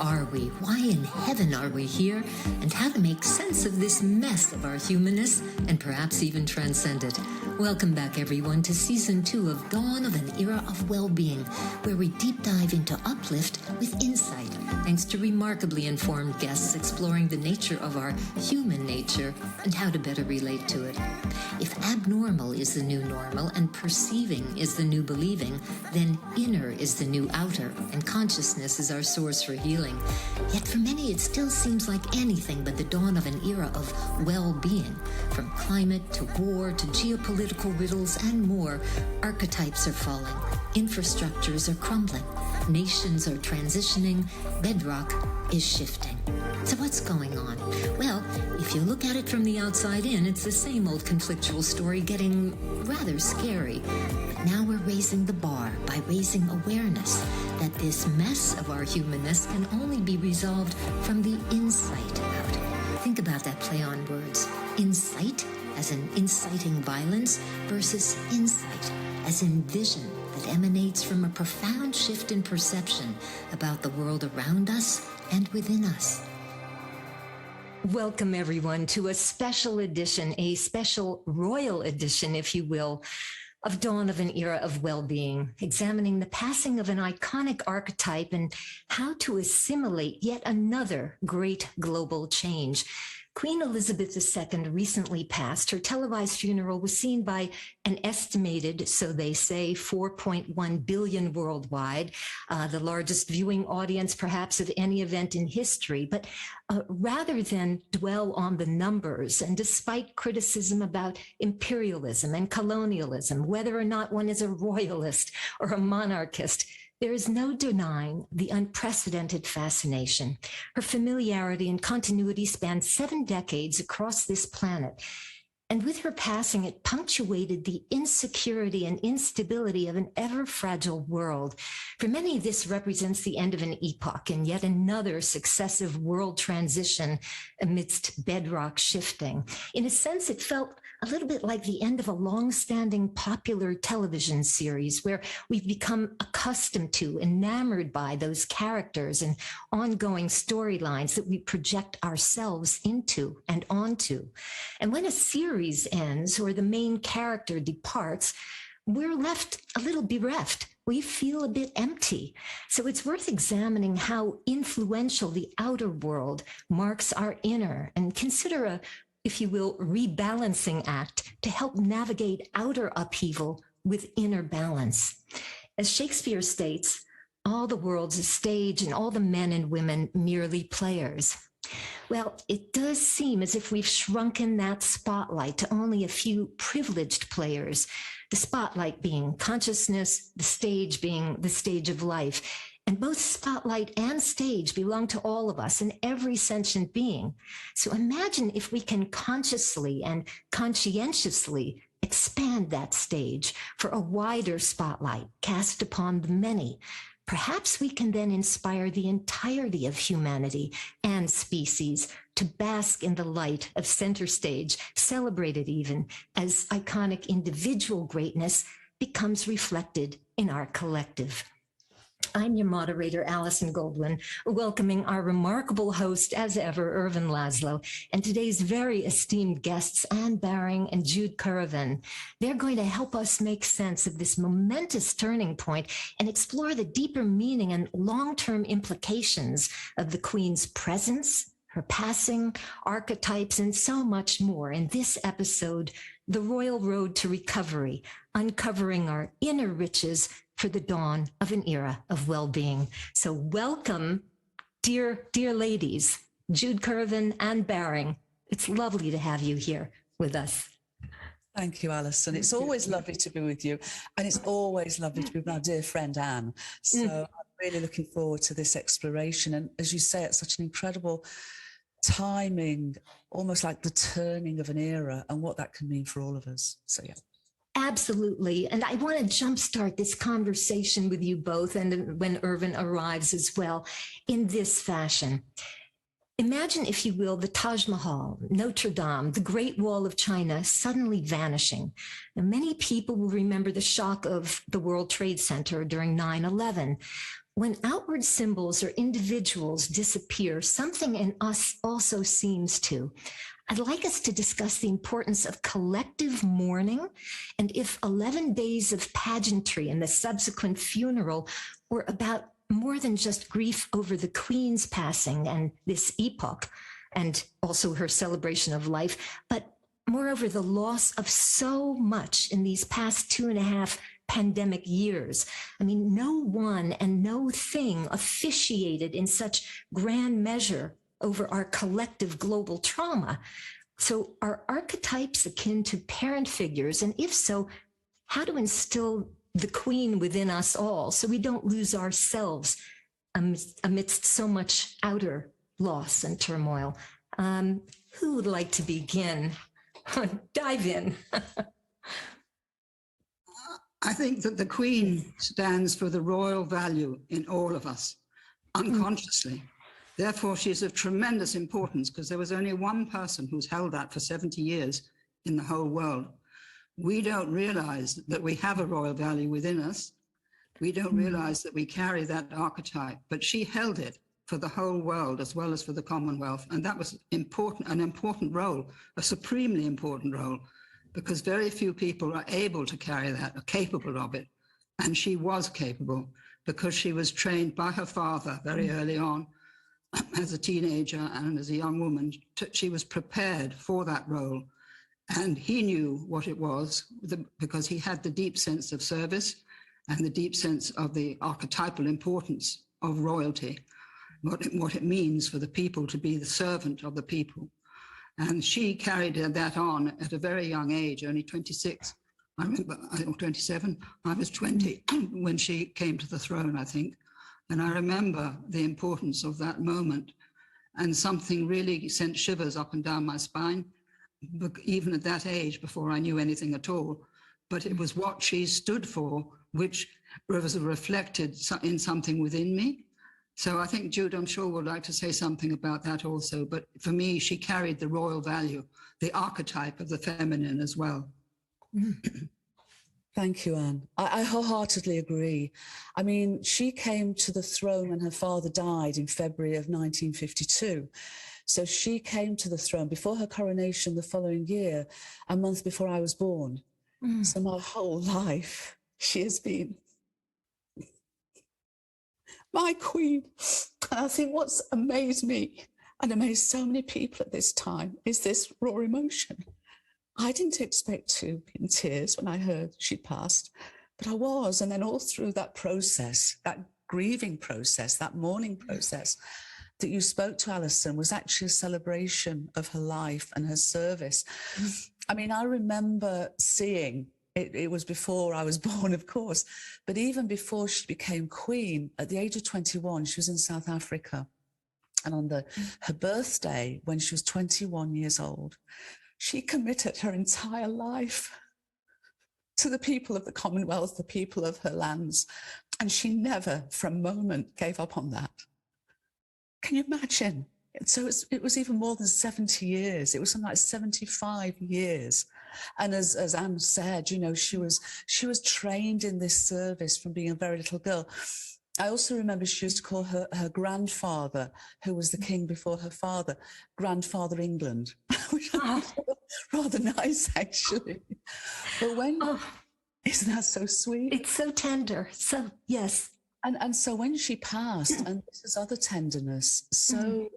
are we? Why in heaven are we here? And how to make sense of this mess of our humanness and perhaps even transcend it. Welcome back, everyone, to Season 2 of Dawn of an Era of Well-Being, where we deep dive into uplift with insight, thanks to remarkably informed guests exploring the nature of our human nature and how to better relate to it. If abnormal is the new normal and perceiving is the new believing, then inner is the new outer, and consciousness is our source for healing. Yet for many, it still seems like anything but the dawn of an era of well-being. From climate to war to geopolitical riddles and more, archetypes are falling, infrastructures are crumbling, nations are transitioning, bedrock is shifting. So what's going on? Well, if you look at it from the outside in, it's the same old conflictual story getting rather scary. But now we're raising the bar by raising awareness that this mess of our humanness can only be resolved from the inside out. Think about that play on words. Incite, as in inciting violence, versus insight, as in vision that emanates from a profound shift in perception about the world around us and within us. Welcome, everyone, to a special edition, a special royal edition, if you will, of Dawn of an Era of Well-Being, examining the passing of an iconic archetype and how to assimilate yet another great global change. Queen Elizabeth II recently passed. Her televised funeral was seen by an estimated, so they say, 4.1 billion worldwide, the largest viewing audience perhaps of any event in history. But rather than dwell on the numbers, and despite criticism about imperialism and colonialism, whether or not one is a royalist or a monarchist, there is no denying the unprecedented fascination. Her familiarity and continuity spanned 7 decades across this planet. And with her passing, it punctuated the insecurity and instability of an ever-fragile world. For many, this represents the end of an epoch and yet another successive world transition amidst bedrock shifting. In a sense, it felt a little bit like the end of a long-standing popular television series where we've become accustomed to, enamored by those characters and ongoing storylines that we project ourselves into and onto. And when a series ends or the main character departs, we're left a little bereft. We feel a bit empty. So it's worth examining how influential the outer world marks our inner, and consider a, if you will, rebalancing act to help navigate outer upheaval with inner balance. As Shakespeare states, all the world's a stage and all the men and women merely players. Well, it does seem as if we've shrunken that spotlight to only a few privileged players, the spotlight being consciousness, the stage being the stage of life. And both spotlight and stage belong to all of us and every sentient being. So imagine if we can consciously and conscientiously expand that stage for a wider spotlight cast upon the many. Perhaps we can then inspire the entirety of humanity and species to bask in the light of center stage, celebrated even as iconic individual greatness becomes reflected in our collective. I'm your moderator, Allison Goldwyn, welcoming our remarkable host, as ever, Irvin Laszlo, and today's very esteemed guests, Baring and Jude Currivan. They're going to help us make sense of this momentous turning point and explore the deeper meaning and long-term implications of the Queen's presence, her passing, archetypes, and so much more in this episode, The Royal Road to Recovery, uncovering our inner riches for the dawn of an era of well-being. So welcome, dear ladies, Jude Currivan and Baring. It's lovely to have you here with us. Thank you, Alison. It's always lovely to be with you. And it's always lovely to be with my dear friend, Anne. So I'm really looking forward to this exploration. And as you say, it's such an incredible timing, almost like the turning of an era and what that can mean for all of us. So, yeah. Absolutely. And I want to jumpstart this conversation with you both, and when Irvin arrives as well, in this fashion. Imagine, if you will, the Taj Mahal, Notre Dame, the Great Wall of China suddenly vanishing. And many people will remember the shock of the World Trade Center during 9/11. when outward symbols or individuals disappear, something in us also seems to. I'd like us to discuss the importance of collective mourning, and if 11 days of pageantry and the subsequent funeral were about more than just grief over the Queen's passing and this epoch, and also her celebration of life, but moreover, the loss of so much in these past 2.5 pandemic years. I mean, no one and no thing officiated in such grand measure over our collective global trauma. So are archetypes akin to parent figures? And if so, how to instill the Queen within us all so we don't lose ourselves amidst so much outer loss and turmoil? Who would like to begin? Dive in. I think that the Queen stands for the royal value in all of us, unconsciously. Therefore, she's of tremendous importance because there was only one person who's held that for 70 years in the whole world. We don't realize that we have a royal value within us. We don't realize that we carry that archetype, but she held it for the whole world as well as for the Commonwealth. And that was important, an important role, a supremely important role, because very few people are able to carry that, are capable of it. And she was capable because she was trained by her father very early on as a teenager and as a young woman. She was prepared for that role. And he knew what it was because he had the deep sense of service and the deep sense of the archetypal importance of royalty, what it means for the people to be the servant of the people. And she carried that on at a very young age, only 26. I remember, or 27. I was 20 when she came to the throne, I think. And I remember the importance of that moment. And something really sent shivers up and down my spine, even at that age, before I knew anything at all. But it was what she stood for, which was reflected in something within me. So I think Jude, I'm sure, would like to say something about that also. But for me, she carried the royal value, the archetype of the feminine as well. Thank you, Anne. I wholeheartedly agree. I mean, she came to the throne when her father died in February of 1952. So she came to the throne before her coronation the following year, a month before I was born. So my whole life, she has been my queen. And I think what's amazed me and amazed so many people at this time is this raw emotion. I didn't expect to be in tears when I heard she'd passed, but I was. And then all through that process, that grieving process, that mourning process that you spoke to, Alison, was actually a celebration of her life and her service. I mean, I remember seeing, it was before I was born, of course, but even before she became queen, at the age of 21, she was in South Africa. And on her birthday, when she was 21 years old, she committed her entire life to the people of the Commonwealth, the people of her lands. And she never, for a moment, gave up on that. Can you imagine? So it was even more than 70 years. It was something like 75 years. And as Anne said, you know, she was trained in this service from being a very little girl. I also remember she used to call her grandfather, who was the king before her father, Grandfather England, which I thought rather nice, actually. But isn't that so sweet? It's so tender. So, yes. And so when she passed, and this is other tenderness, so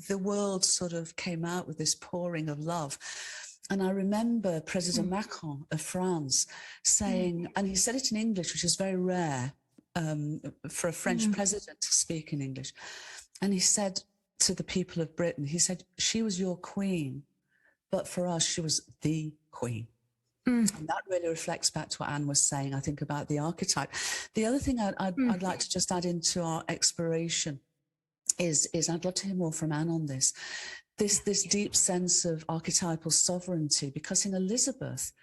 the world sort of came out with this pouring of love. And I remember President Macron of France saying, and he said it in English, which is very rare for a French president to speak in English. And he said to the people of Britain, he said, she was your queen, but for us, she was the queen. And that really reflects back to what Anne was saying, I think, about the archetype. The other thing I'd like to just add into our exploration is I'd love to hear more from Anne on this deep sense of archetypal sovereignty, because in Elizabeth,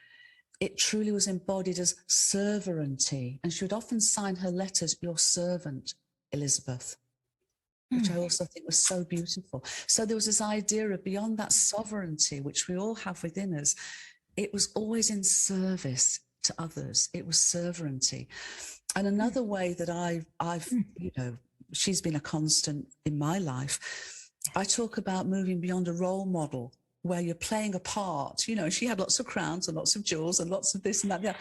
it truly was embodied as serveranty. And she would often sign her letters, your servant, Elizabeth, which I also think was so beautiful. So there was this idea of beyond that sovereignty, which we all have within us, it was always in service to others. It was servancy. And another way that I've, she's been a constant in my life. I talk about moving beyond a role model where you're playing a part. She had lots of crowns and lots of jewels and lots of this and that.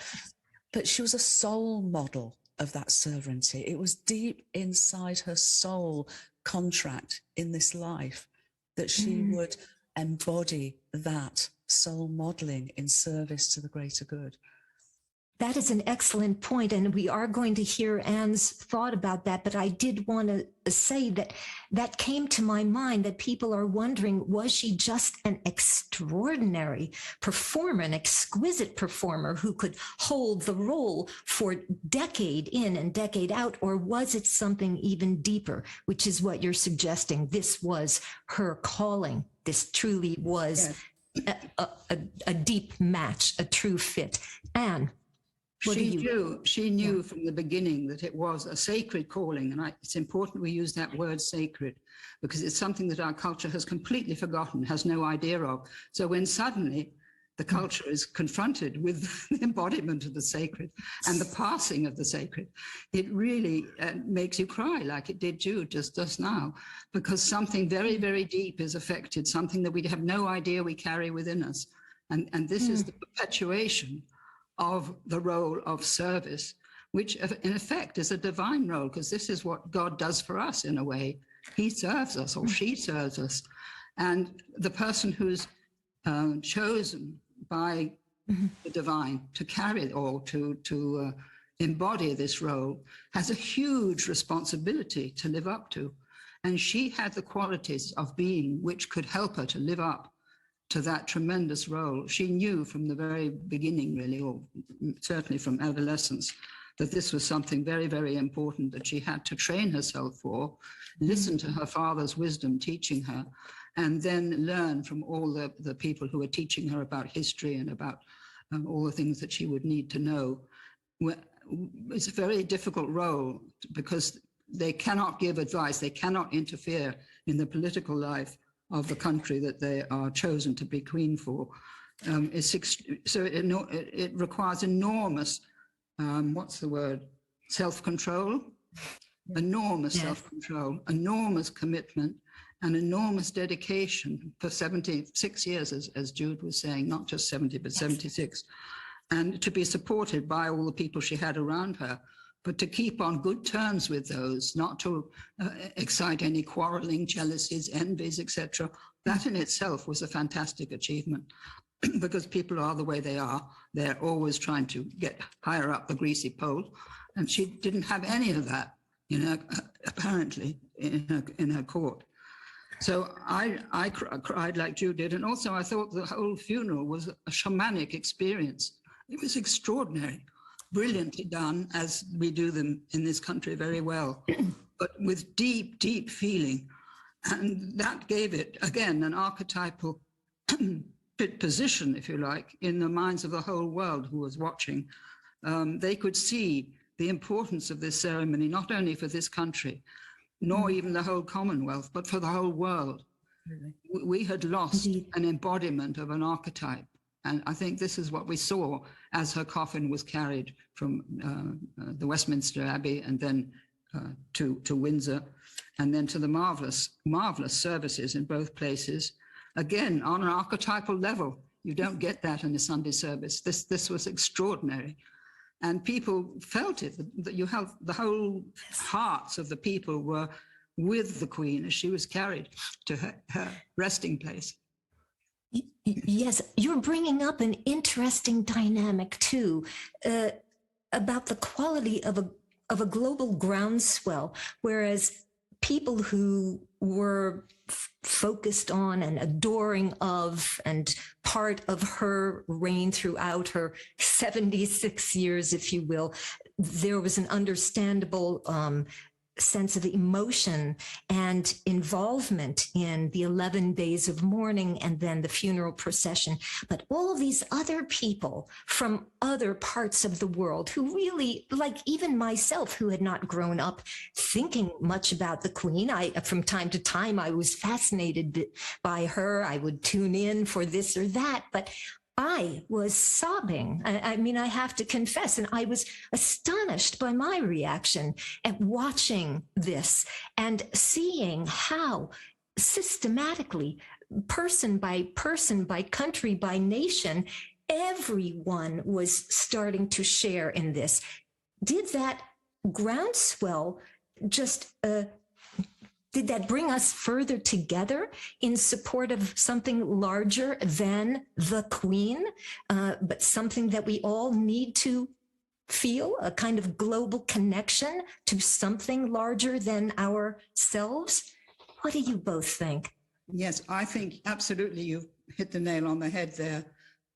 But she was a soul model of that servancy. It was deep inside her soul contract in this life that she would embody that soul modeling in service to the greater good. That is an excellent point, and we are going to hear Anne's thought about that, but I did want to say that came to my mind, that people are wondering, was she just an extraordinary performer, an exquisite performer who could hold the role for decade in and decade out, or was it something even deeper, which is what you're suggesting? This was her calling. This truly was a deep match, a true fit. Anne? She knew from the beginning that it was a sacred calling. And it's important we use that word sacred, because it's something that our culture has completely forgotten, has no idea of. So when suddenly the culture is confronted with the embodiment of the sacred and the passing of the sacred, it really makes you cry, like it did Jude just now, because something very, very deep is affected, something that we have no idea we carry within us. And this is the perpetuation of the role of service, which in effect is a divine role, because this is what God does for us in a way. He serves us, or she serves us. And the person who's chosen by the divine to carry or to embody this role has a huge responsibility to live up to. And she had the qualities of being which could help her to live up to that tremendous role. She knew from the very beginning, really, or certainly from adolescence, that this was something very, very important that she had to train herself for, listen to her father's wisdom teaching her, and then learn from all the people who were teaching her about history and about all the things that she would need to know. It's a very difficult role because they cannot give advice, they cannot interfere in the political life of the country that they are chosen to be queen for. So it requires enormous, self-control, enormous self-control, enormous commitment, and enormous dedication for 76 years, as Jude was saying, not just 70, but 76, and to be supported by all the people she had around her, but to keep on good terms with those, not to excite any quarreling, jealousies, envies, etc. That in itself was a fantastic achievement, because people are the way they are. They're always trying to get higher up the greasy pole, and she didn't have any of that, apparently, in her court. So I cried like Jude did, and also I thought the whole funeral was a shamanic experience. It was extraordinary. Brilliantly done, as we do them in this country very well, but with deep, deep feeling. And that gave it, again, an archetypal position, if you like, in the minds of the whole world who was watching. They could see the importance of this ceremony, not only for this country, nor even the whole Commonwealth, but for the whole world. Really? We had lost an embodiment of an archetype. And I think this is what we saw as her coffin was carried from the Westminster Abbey and then to Windsor, and then to the marvelous, marvelous services in both places. Again, on an archetypal level, you don't get that in a Sunday service. This was extraordinary. And people felt it, that you have the whole hearts of the people were with the Queen as she was carried to her resting place. Yes, you're bringing up an interesting dynamic too, about the quality of a global groundswell, whereas people who were focused on and adoring of and part of her reign throughout her 76 years, if you will, there was an understandable sense of emotion and involvement in the 11 days of mourning and then the funeral procession. But all these other people from other parts of the world who really, like even myself, who had not grown up thinking much about the Queen, from time to time, I was fascinated by her. I would tune in for this or that, but I was sobbing. I mean, I have to confess, and I was astonished by my reaction at watching this and seeing how systematically, person by person, by country, by nation, everyone was starting to share in this. Did that groundswell just did that bring us further together in support of something larger than the Queen, but something that we all need to feel, a kind of global connection to something larger than ourselves? What do you both think? Yes, I think absolutely you've hit the nail on the head there,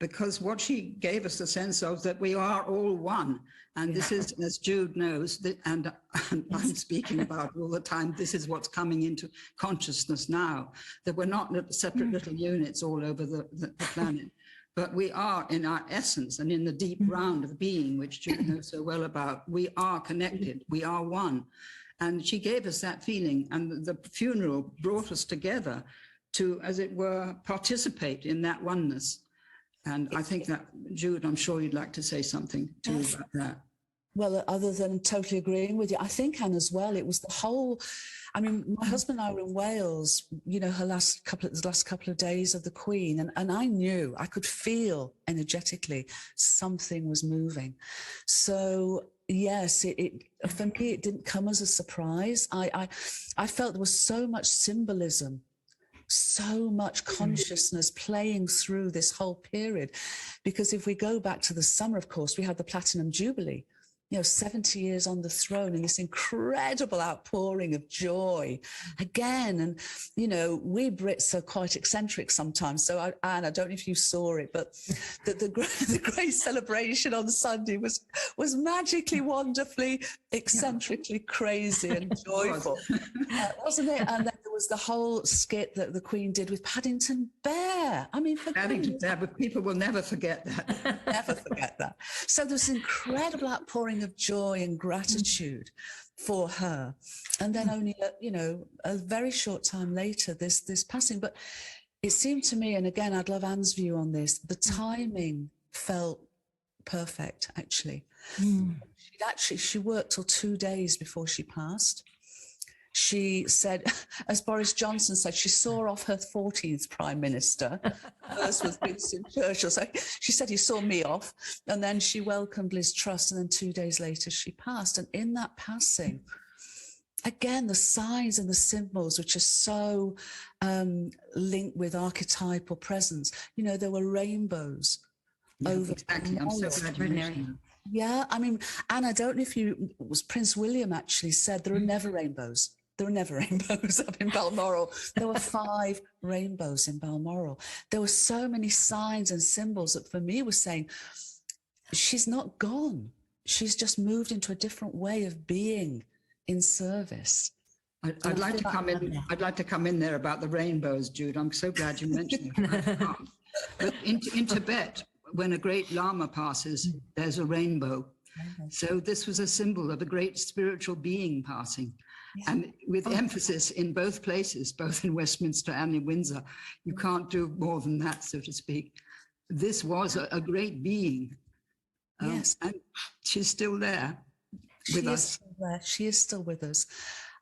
because what she gave us the sense of that we are all one. And this is, as Jude knows, and I'm speaking about all the time, this is what's coming into consciousness now, that we're not separate little units all over the planet, but we are in our essence and in the deep round of being, which Jude knows so well about. We are connected, we are one. And she gave us that feeling, and the funeral brought us together to, as it were, participate in that oneness. And I think that, Jude, I'm sure you'd like to say something too about that. Well, other than totally agreeing with you, I think, Anne, as well, it was the whole, I mean, my husband and I were in Wales, you know, the last couple of days of the Queen, and I knew, I could feel energetically something was moving. So yes, for me, it didn't come as a surprise. I felt there was so much symbolism, so much consciousness playing through this whole period. Because if we go back to the summer, of course, we had the Platinum Jubilee, you know, 70 years on the throne, and this incredible outpouring of joy again. And, you know, we Brits are quite eccentric sometimes. So, Anne, I don't know if you saw it, but the great celebration on Sunday was magically, wonderfully, eccentrically crazy and joyful, wasn't it? And then there was the whole skit that the Queen did with Paddington Bear. I mean, Paddington Bear, but people will never forget that. Never forget that. So there's incredible outpouring of joy and gratitude for her, and then only a very short time later this passing. But it seemed to me, and again I'd love Anne's view on this, the timing felt perfect. Actually, she worked till 2 days before she passed. She said, as Boris Johnson said, she saw off her 14th Prime Minister. First was Winston Churchill. So she said, he saw me off. And then she welcomed Liz Truss. And then 2 days later, she passed. And in that passing, again, the signs and the symbols, which are so linked with archetypal presence, you know, there were rainbows over. Exactly. I'm so glad you mentioned that. Yeah, I mean, Anne, I don't know if it was Prince William actually said there are never rainbows. There were never rainbows up in Balmoral. There were 5 rainbows in Balmoral. There were so many signs and symbols that for me was saying, she's not gone. She's just moved into a different way of being in service. I'd like to come in. I'd like to come in there about the rainbows, Jude. I'm so glad you mentioned it. But in Tibet, when a great Lama passes, there's a rainbow. So this was a symbol of a great spiritual being passing. Yeah. And with emphasis in both places, both in Westminster and in Windsor, you can't do more than that, so to speak. This was a great being. Yes. And she's still there with us. She is still with us.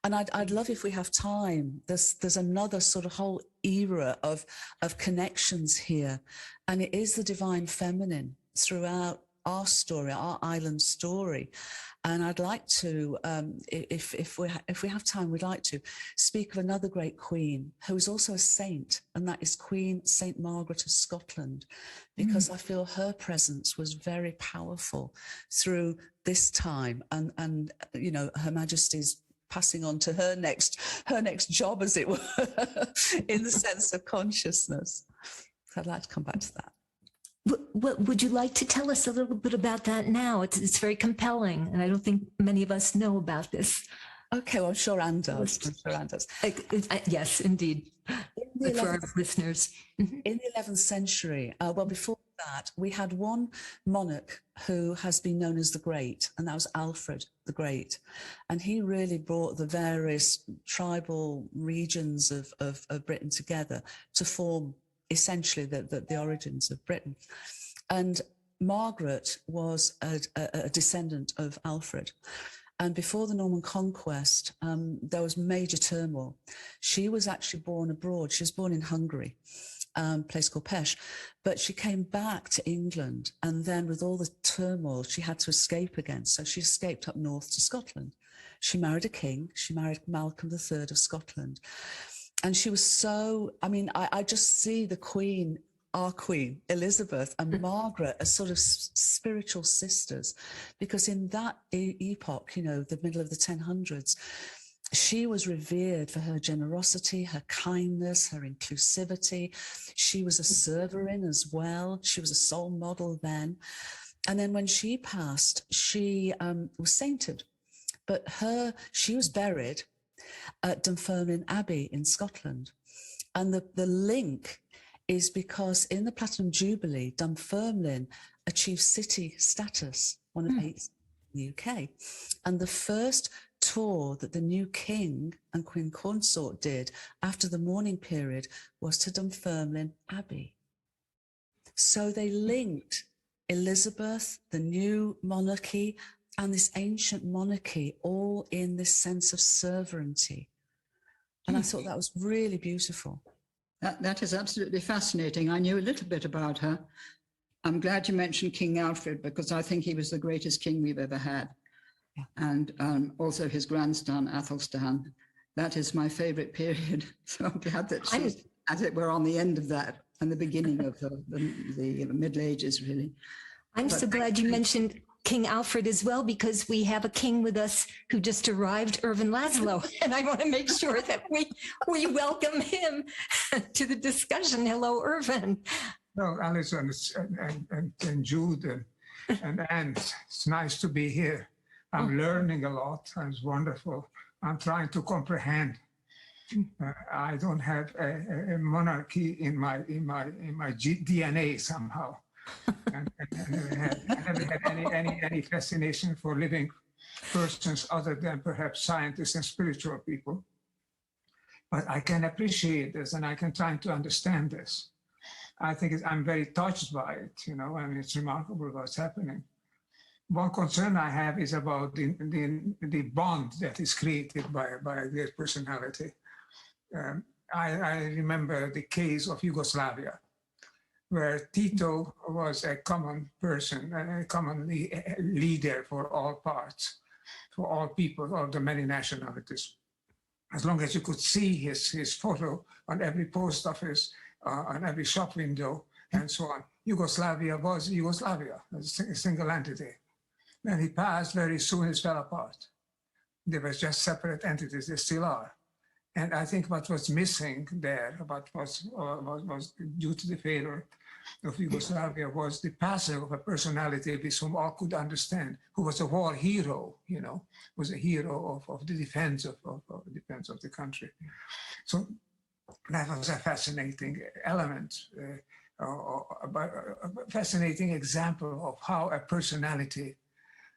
And I'd love if we have time. There's another sort of whole era of connections here. And it is the divine feminine throughout our story, our island story. And I'd like to, if we have time, we'd like to speak of another great queen who is also a saint, and that is Queen St. Margaret of Scotland, because I feel her presence was very powerful through this time, and you know, Her Majesty's passing on to her next job, as it were, in the sense of consciousness. So I'd like to come back to that. Would you like to tell us a little bit about that now? It's very compelling, and I don't think many of us know about this. Okay, well, I'm sure Anne does. Yes, indeed, for our listeners. In the 11th century, well, before that, we had one monarch who has been known as the Great, and that was Alfred the Great. And he really brought the various tribal regions of Britain together to form essentially the origins of Britain. And Margaret was a descendant of Alfred. And before the Norman conquest, there was major turmoil. She was actually born abroad. She was born in Hungary, a place called Pest. But she came back to England. And then with all the turmoil, she had to escape again. So she escaped up north to Scotland. She married a king. She married Malcolm III of Scotland. And she was so, I mean, I just see the Queen, our Queen, Elizabeth, and Margaret as sort of spiritual sisters, because in that epoch, you know, the middle of the 1000s, she was revered for her generosity, her kindness, her inclusivity. She was a serverin as well. She was a soul model then. And then when she passed, she was sainted, but she was buried at Dunfermline Abbey in Scotland. And the link is because in the Platinum Jubilee, Dunfermline achieved city status, one of 8 in the UK. And the first tour that the new king and queen consort did after the mourning period was to Dunfermline Abbey. So they linked Elizabeth, the new monarchy, and this ancient monarchy, all in this sense of sovereignty. And I thought that was really beautiful. That is absolutely fascinating. I knew a little bit about her. I'm glad you mentioned King Alfred, because I think he was the greatest king we've ever had. Yeah. And also his grandson, Athelstan. That is my favorite period. So I'm glad that she's, as it were, on the end of that and the beginning of the Middle Ages, really. I'm so glad you mentioned King Alfred as well, because we have a king with us who just arrived, Irvin Laszlo, and I want to make sure that we welcome him to the discussion. Hello, Irvin. Well, Alison and Jude and Anne, it's nice to be here. I'm learning a lot. It's wonderful. I'm trying to comprehend. I don't have a monarchy in my DNA somehow. And I never had any fascination for living persons other than perhaps scientists and spiritual people. But I can appreciate this, and I can try to understand this. I think I'm very touched by it, you know, and it's remarkable what's happening. One concern I have is about the bond that is created by a great personality. I remember the case of Yugoslavia, where Tito was a common person, a common leader for all parts, for all people, all the many nationalities. As long as you could see his photo on every post office, on every shop window, and so on. Yugoslavia was Yugoslavia, a single entity. When he passed, very soon it fell apart. They were just separate entities, they still are. And I think what was missing there, what was due to the failure of Yugoslavia, was the passing of a personality with whom all could understand, who was a war hero, you know, was a hero of the defense of the country. So that was a fascinating element, a fascinating example of how a personality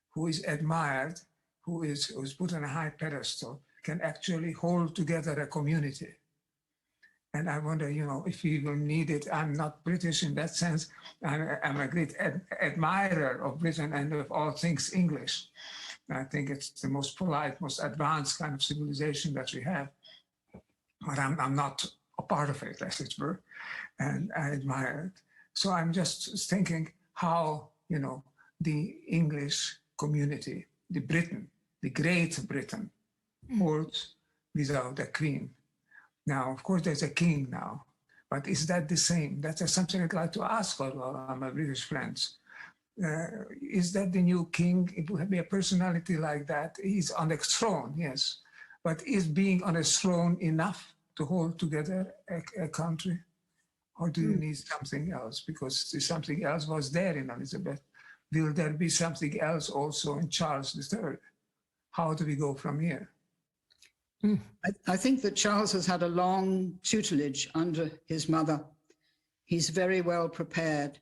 who is admired, who is put on a high pedestal, can actually hold together a community. And I wonder, you know, if we will need it. I'm not British in that sense. I'm a great admirer of Britain and of all things English. I think it's the most polite, most advanced kind of civilization that we have. But I'm not a part of it, as it were, and I admire it. So I'm just thinking how, you know, the English community, the Britain, the Great Britain, holds without a queen. Now, of course, there's a king now, but is that the same? That's something I'd like to ask all my British friends. Is that the new king? It will be a personality like that. He's on the throne, yes, but is being on a throne enough to hold together a country? Or do you need something else? Because something else was there in Elizabeth. Will there be something else also in Charles III? How do we go from here? I think that Charles has had a long tutelage under his mother. He's very well prepared.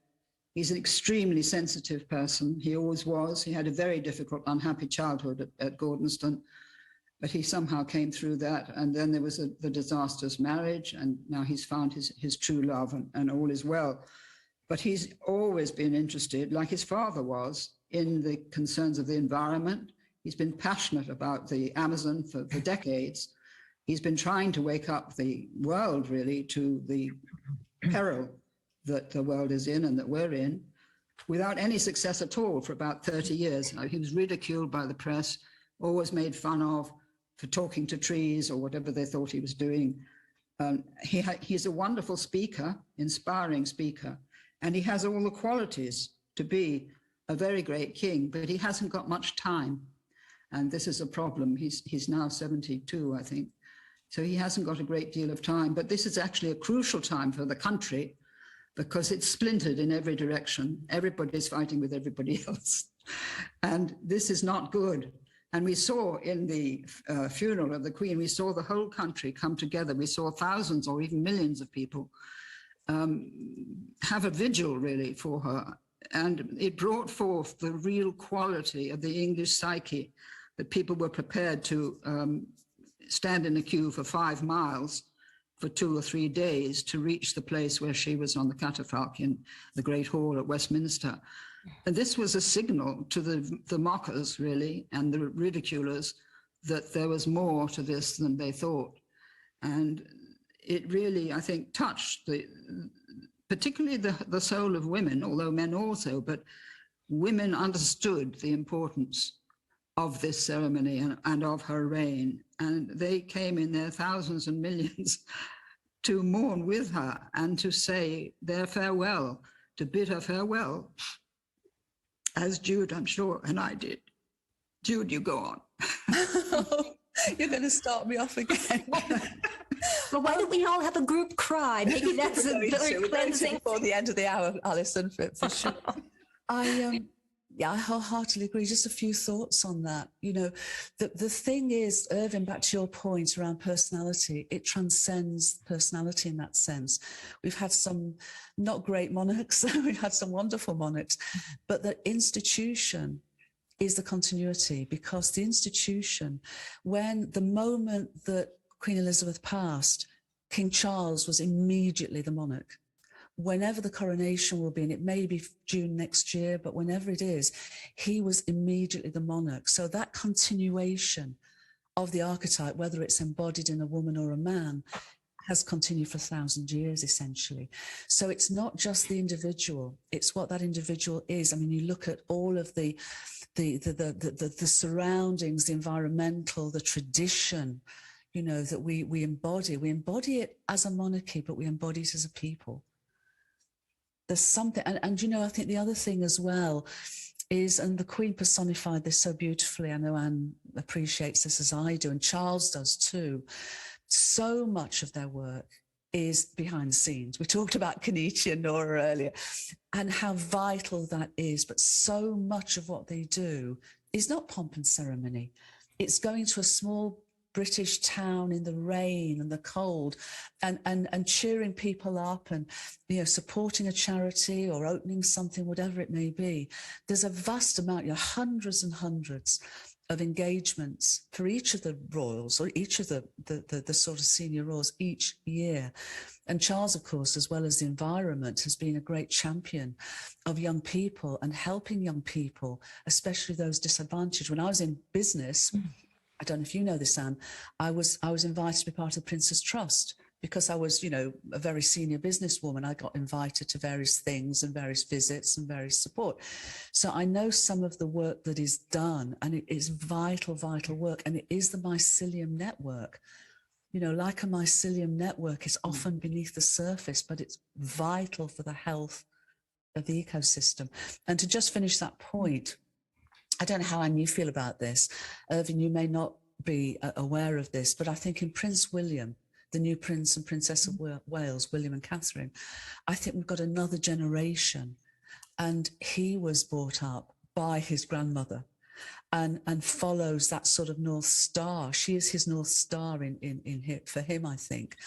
He's an extremely sensitive person. He always was. He had a very difficult, unhappy childhood at Gordonston. but he somehow came through that. And then there was the disastrous marriage, and now he's found his true love, and all is well. But he's always been interested, like his father was, in the concerns of the environment. He's been passionate about the Amazon for decades. He's been trying to wake up the world, really, to the peril that the world is in and that we're in, without any success at all for about 30 years. He was ridiculed by the press, always made fun of for talking to trees or whatever they thought he was doing. He's a wonderful speaker, inspiring speaker, and he has all the qualities to be a very great king, but he hasn't got much time. And this is a problem. He's now 72, I think. So he hasn't got a great deal of time. But this is actually a crucial time for the country because it's splintered in every direction. Everybody's fighting with everybody else. And this is not good. And we saw in the funeral of the Queen, we saw the whole country come together. We saw thousands or even millions of people have a vigil, really, for her. And it brought forth the real quality of the English psyche, that people were prepared to stand in a queue for 5 miles for 2 or 3 days to reach the place where she was on the catafalque in the Great Hall at Westminster. And this was a signal to the mockers, really, and the ridiculers, that there was more to this than they thought. And it really, I think, touched particularly the soul of women, although men also, but women understood the importance of this ceremony and of her reign. And they came in their thousands and millions to mourn with her and to say their farewell, to bid her farewell, as Jude, I'm sure, and I did. Jude, you go on. You're going to start me off again. Well, why don't we all have a group cry? Maybe that's a very cleansing. Before the end of the hour, Alison, for sure. I wholeheartedly agree. Just a few thoughts on that. You know, the thing is, Irving, back to your point around personality, it transcends personality in that sense. We've had some not great monarchs, we've had some wonderful monarchs, but the institution is the continuity, because the institution, when the moment that Queen Elizabeth passed, King Charles was immediately the monarch. Whenever the coronation will be, and it may be June next year, but whenever it is, he was immediately the monarch. So that continuation of the archetype, whether it's embodied in a woman or a man, has continued for 1,000 years, essentially. So it's not just the individual, it's what that individual is. I mean, you look at all of the surroundings, the environmental, the tradition, you know, that we embody. We embody it as a monarchy, but we embody it as a people. There's something, and you know, I think the other thing as well is, and the Queen personified this so beautifully, I know Anne appreciates this as I do, and Charles does too, so much of their work is behind the scenes. We talked about Kenichi and Nora earlier, and how vital that is, but so much of what they do is not pomp and ceremony. It's going to a small British town in the rain and the cold and cheering people up and, you know, supporting a charity or opening something, whatever it may be. There's a vast amount, you know, hundreds and hundreds of engagements for each of the royals, or each of the sort of senior royals each year. And Charles, of course, as well as the environment, has been a great champion of young people and helping young people, especially those disadvantaged. When I was in business, I don't know if you know this, Anne, I was invited to be part of the Prince's Trust because I was, you know, a very senior businesswoman. I got invited to various things and various visits and various support. So I know some of the work that is done, and it is vital, vital work. And it is the mycelium network. You know, like a mycelium network is often beneath the surface, but it's vital for the health of the ecosystem. And to just finish that point, I don't know how Anne you feel about this. Irving, you may not be aware of this, but I think in Prince William, the new Prince and Princess of Wales, William and Catherine, I think we've got another generation. And he was brought up by his grandmother and follows that sort of North Star. She is his North Star for him, I think.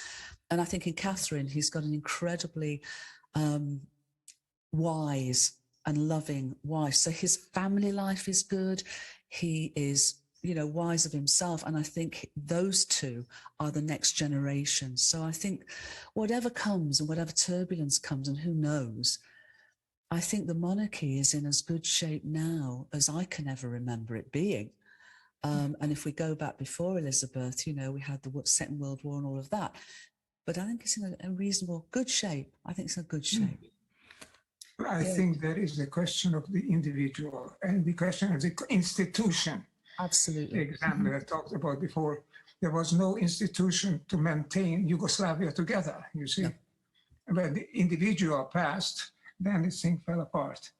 And I think in Catherine, he's got an incredibly wise and loving wife. So his family life is good. He is wise of himself. And I think those two are the next generation. So I think whatever comes and whatever turbulence comes, and who knows, I think the monarchy is in as good shape now as I can ever remember it being. And if we go back before Elizabeth, we had the Second World War and all of that. But I think it's in a reasonable, good shape. I think it's in a good shape. I think there is the question of the individual and the question of the institution. Absolutely. The example I talked about before, there was no institution to maintain Yugoslavia together, you see. No. When the individual passed, then this thing fell apart.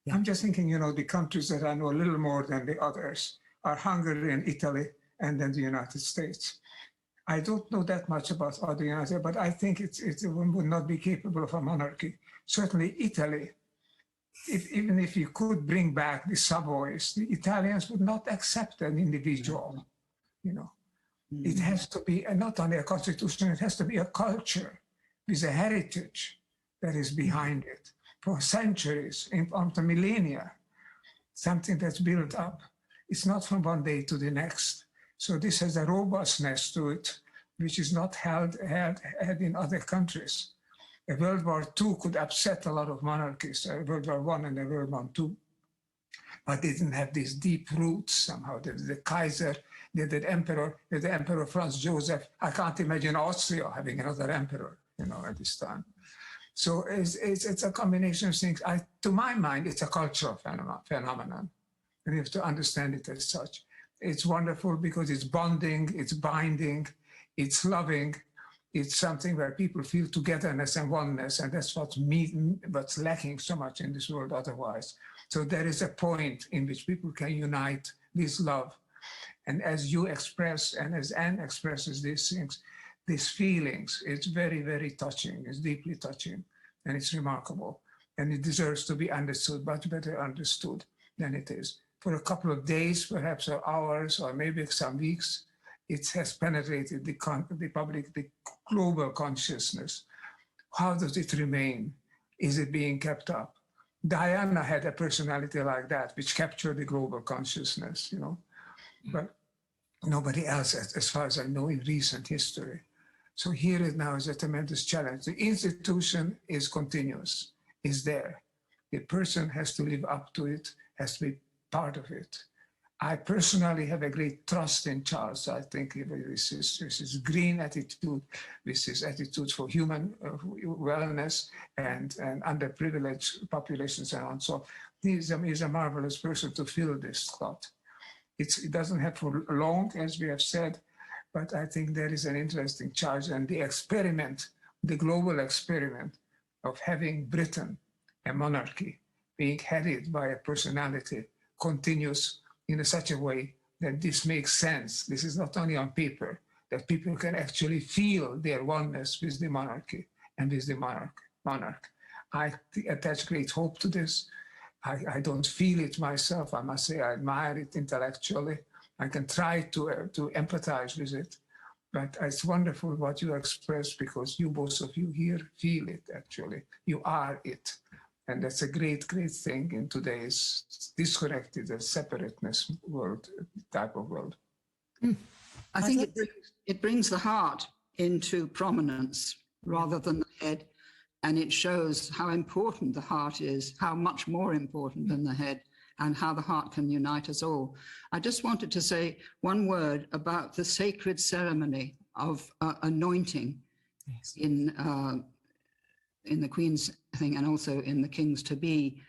Yeah. I'm just thinking, the countries that I know a little more than the others are Hungary and Italy, and then the United States. I don't know that much about other United States, but I think it would not be capable of a monarchy. Certainly Italy, even if you could bring back the Savoys, the Italians would not accept an individual, It has to be not only a constitution, it has to be a culture with a heritage that is behind it for centuries, into millennia, something that's built up. It's not from one day to the next. So this has a robustness to it, which is not held in other countries. A World War II could upset a lot of monarchies, World War I and World War II, but they didn't have these deep roots somehow. The Kaiser, the Emperor Franz Joseph. I can't imagine Austria having another emperor, at this time. So it's a combination of things. To my mind, it's a cultural phenomenon. And you have to understand it as such. It's wonderful because it's bonding, it's binding, it's loving. It's something where people feel togetherness and oneness, and that's what's lacking so much in this world otherwise. So there is a point in which people can unite with love. And as you express, and as Anne expresses these things, these feelings, it's very, very touching. It's deeply touching, and it's remarkable. And it deserves to be understood, much better understood than it is. For a couple of days, perhaps, or hours, or maybe some weeks, it has penetrated the public, the global consciousness. How does it remain? Is it being kept up? Diana had a personality like that, which captured the global consciousness, but nobody else, as far as I know, in recent history. So here it now is a tremendous challenge. The institution is continuous, is there. The person has to live up to it, has to be part of it. I personally have a great trust in Charles. I think with his green attitude, with his attitude for human wellness and underprivileged populations and on. So he's a marvelous person to fill this slot. It doesn't have for long, as we have said, but I think there is an interesting charge, and the experiment, the global experiment of having Britain, a monarchy, being headed by a personality, continues in such a way that this makes sense. This is not only on paper, that people can actually feel their oneness with the monarchy and with the monarch. I attach great hope to this. I don't feel it myself. I must say I admire it intellectually. I can try to empathize with it. But it's wonderful what you express, because both of you here feel it, actually. You are it. And that's a great, great thing in today's disconnected, separateness world, type of world. I think it brings the heart into prominence rather than the head. And it shows how important the heart is, how much more important than the head, and how the heart can unite us all. I just wanted to say one word about the sacred ceremony of anointing. Yes. In the Queen's thing and also in the King's to be,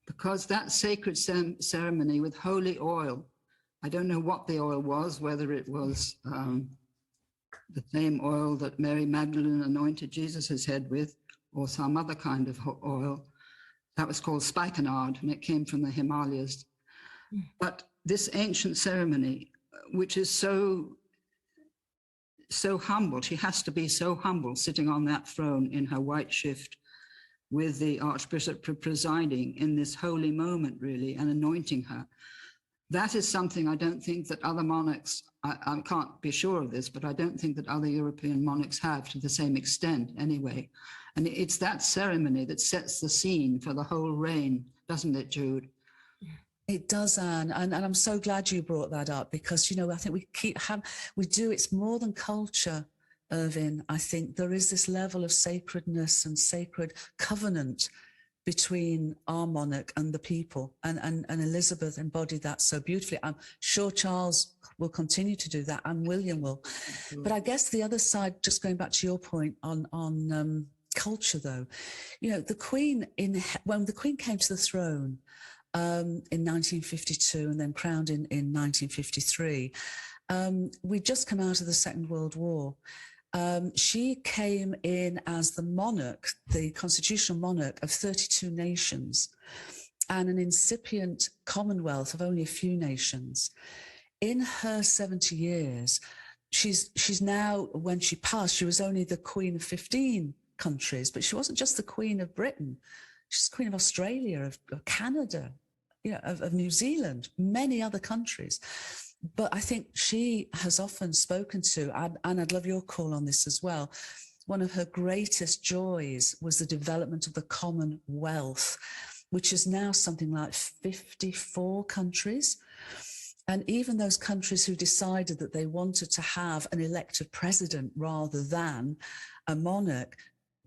because that sacred ceremony with holy oil, I don't know what the oil was, whether it was the same oil that Mary Magdalene anointed Jesus' head with, or some other kind of oil. That was called spikenard, and it came from the Himalayas. But this ancient ceremony, which is so humble, she has to be so humble, sitting on that throne in her white shift with the Archbishop presiding in this holy moment, really, and anointing her. That is something I don't think that other monarchs, I can't be sure of this, but I don't think that other European monarchs have to the same extent anyway. And it's that ceremony that sets the scene for the whole reign, doesn't it, Jude? It does, Anne, and I'm so glad you brought that up, because, you know, I think it's more than culture, Irvin. I think there is this level of sacredness and sacred covenant between our monarch and the people, and Elizabeth embodied that so beautifully. I'm sure Charles will continue to do that, and William will. But I guess the other side, just going back to your point on culture, though, you know, the Queen, when the Queen came to the throne in 1952 and then crowned in 1953, we'd just come out of the Second World War. She came in as the monarch, the constitutional monarch of 32 nations and an incipient commonwealth of only a few nations. In her 70 years, she's now, when she passed, she was only the Queen of 15 countries, but she wasn't just the Queen of Britain. She's Queen of Australia, of Canada, you know, of New Zealand, many other countries. But I think she has often spoken to, and I'd love your call on this as well, one of her greatest joys was the development of the Commonwealth, which is now something like 54 countries. And even those countries who decided that they wanted to have an elected president rather than a monarch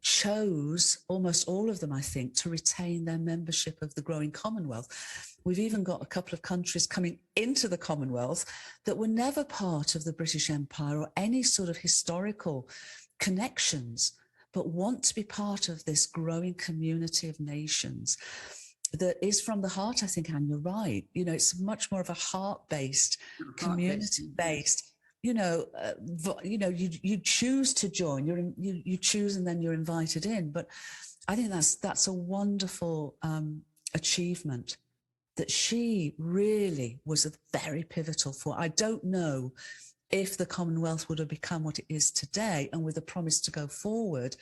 chose, almost all of them, I think, to retain their membership of the growing Commonwealth. We've even got a couple of countries coming into the Commonwealth that were never part of the British Empire or any sort of historical connections, but want to be part of this growing community of nations that is from the heart, I think, Anne, you're right. You know, it's much more of a heart-based, community-based. You choose to join. You choose, and then you're invited in. But I think that's a wonderful achievement that she really was very pivotal for. I don't know if the Commonwealth would have become what it is today, and with a promise to go forward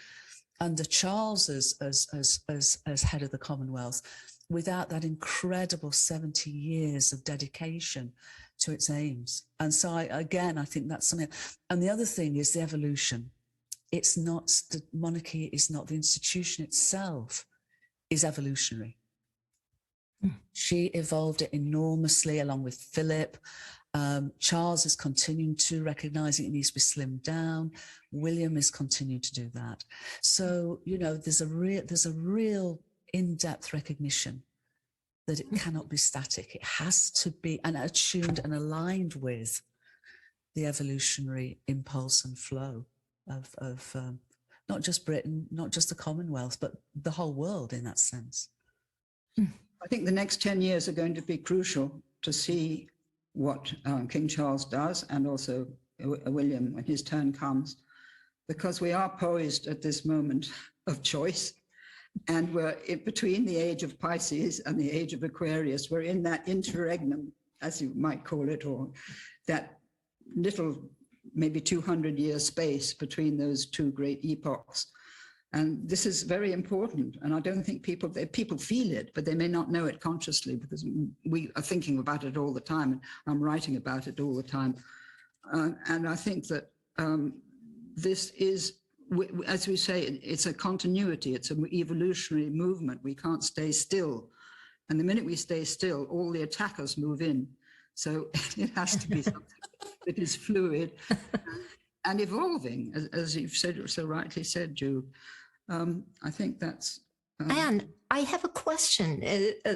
under Charles as head of the Commonwealth, without that incredible 70 years of dedication to its aims. And so I think that's something. And the other thing is the evolution. It's not, the monarchy is not, the institution itself is evolutionary. She evolved it enormously along with Philip. Charles is continuing to recognise it needs to be slimmed down. William is continuing to do that. So, you know, there's a real in-depth recognition that it cannot be static. It has to be attuned and aligned with the evolutionary impulse and flow of not just Britain, not just the Commonwealth, but the whole world in that sense. I think the next 10 years are going to be crucial to see what King Charles does, and also William when his turn comes, because we are poised at this moment of choice. And we're between the age of Pisces and the age of Aquarius. We're in that interregnum, as you might call it, or that little, maybe 200-year space between those two great epochs. And this is very important. And I don't think people feel it, but they may not know it consciously, because we are thinking about it all the time, and I'm writing about it all the time. And I think that this is, as we say, it's a continuity, it's an evolutionary movement. We can't stay still. And the minute we stay still, all the attackers move in. So it has to be something that is fluid and evolving, as you've said, so rightly said, Jude. I think that's... Anne, I have a question,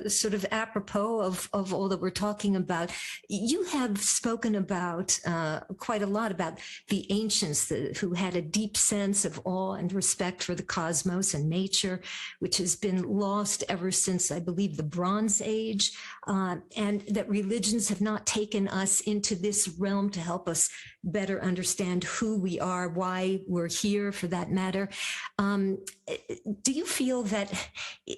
sort of apropos of all that we're talking about. You have spoken about quite a lot about the ancients who had a deep sense of awe and respect for the cosmos and nature, which has been lost ever since, I believe, the Bronze Age, and that religions have not taken us into this realm to help us better understand who we are, why we're here, for that matter. Do you feel that,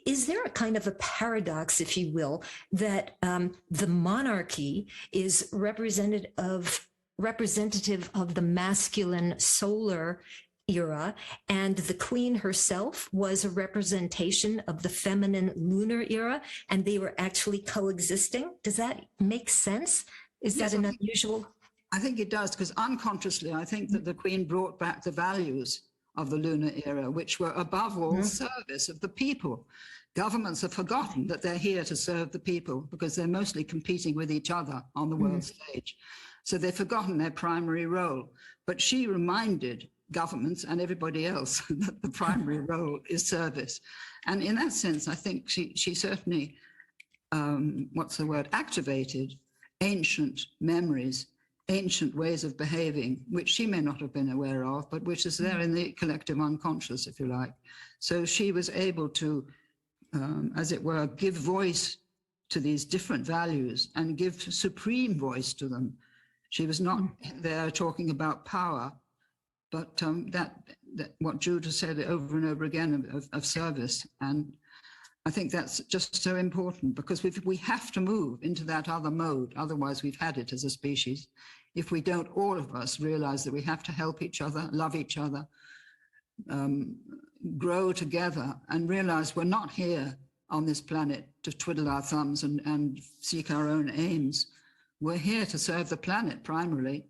is there a kind of a paradox, if you will, that the monarchy is representative of the masculine solar era, and the Queen herself was a representation of the feminine lunar era, and they were actually coexisting? Does that make sense? Is that an unusual? I think it does, because unconsciously, I think that the Queen brought back the values of the lunar era, which were above all service of the people. Governments have forgotten that they're here to serve the people because they're mostly competing with each other on the world stage. So they've forgotten their primary role. But she reminded governments and everybody else that the primary role is service. And in that sense, I think she certainly, activated ancient memories, ancient ways of behaving, which she may not have been aware of, but which is there in the collective unconscious, if you like. So she was able to, as it were, give voice to these different values and give supreme voice to them. She was not there talking about power, but that what Jude has said over and over again of service. And I think that's just so important, because we have to move into that other mode. Otherwise, we've had it as a species. If we don't, all of us, realize that we have to help each other, love each other, grow together, and realize we're not here on this planet to twiddle our thumbs and seek our own aims. We're here to serve the planet primarily.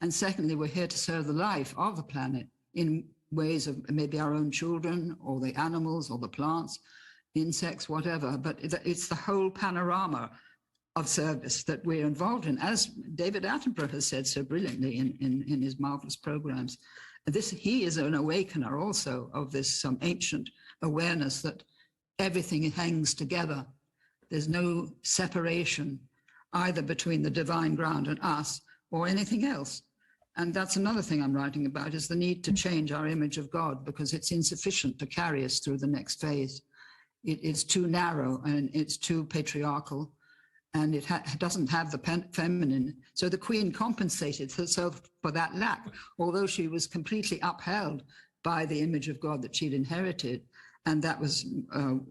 And secondly, we're here to serve the life of the planet in ways of maybe our own children or the animals or the plants, insects, whatever. But it's the whole panorama of service that we're involved in, as David Attenborough has said so brilliantly in his marvelous programs. He is an awakener also of this ancient awareness that everything hangs together. There's no separation either between the divine ground and us or anything else. And that's another thing I'm writing about, is the need to change our image of God, because it's insufficient to carry us through the next phase. It's too narrow and it's too patriarchal, and it doesn't have the feminine. So the Queen compensated herself for that lack, although she was completely upheld by the image of God that she'd inherited. And that was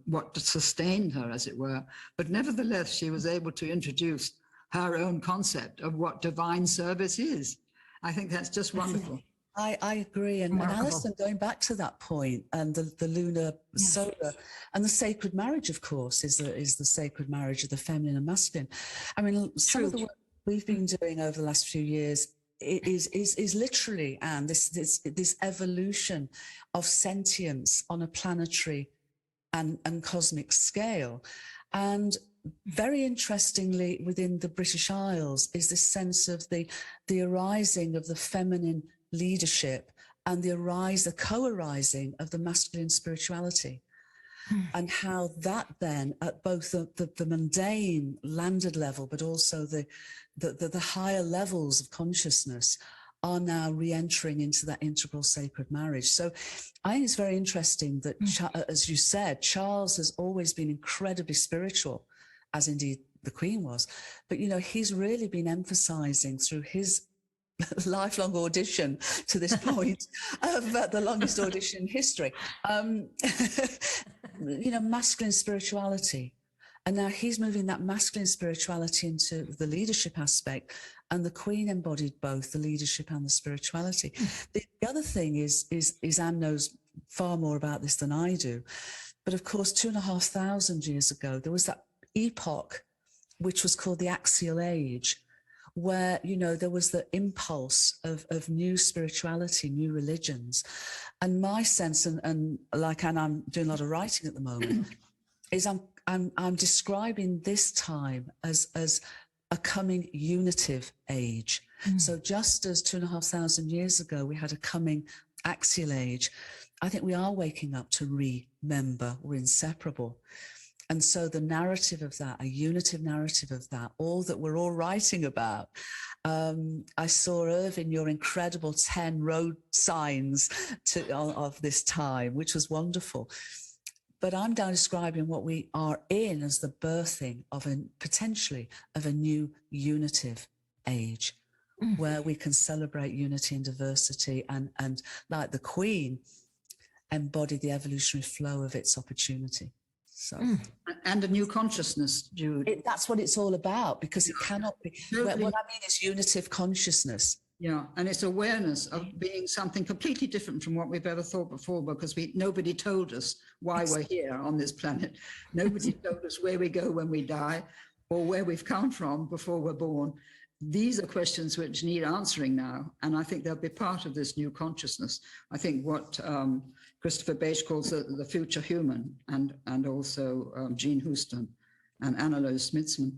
what sustained her, as it were. But nevertheless, she was able to introduce her own concept of what divine service is. I think that's just wonderful. I agree. And Alison, going back to that point, and the lunar solar, and the sacred marriage, of course, is the sacred marriage of the feminine and masculine. I mean, some of the work we've been doing over the last few years is literally, and this evolution of sentience on a planetary and cosmic scale. And very interestingly, within the British Isles is this sense of the arising of the feminine leadership and the co-arising of the masculine spirituality. And how that then, at both the mundane landed level, but also the higher levels of consciousness, are now re-entering into that integral sacred marriage. So I think it's very interesting that, as you said, Charles has always been incredibly spiritual, as indeed the Queen was. But, he's really been emphasizing through his lifelong audition to this point of the longest audition in history, masculine spirituality. And now he's moving that masculine spirituality into the leadership aspect, and the Queen embodied both the leadership and the spirituality. The other thing is Anne knows far more about this than I do, but of course 2,500 years ago there was that epoch which was called the Axial Age, where, there was the impulse of new spirituality, new religions. And my sense, and like Anne, I'm doing a lot of writing at the moment, is I'm describing this time as a coming unitive age. So just as 2,500 years ago we had a coming axial age, I think we are waking up to remember we're inseparable. And so the narrative of that, a unitive narrative of that, all that we're all writing about. I saw, Irving, your incredible 10 road signs of this time, which was wonderful. But I'm now describing what we are in as the birthing of potentially of a new unitive age, where we can celebrate unity and diversity and like the Queen, embody the evolutionary flow of its opportunity. So, and a new consciousness, Jude. That's what it's all about, because it cannot be. What I mean is unitive consciousness. Yeah, and it's awareness of being something completely different from what we've ever thought before, because nobody told us why we're here on this planet. Nobody told us where we go when we die, or where we've come from before we're born. these are questions which need answering now, and I think they'll be part of this new consciousness. I think what Christopher Bache calls the future human, and also Jean Houston and Anna-Louise Schmitzman,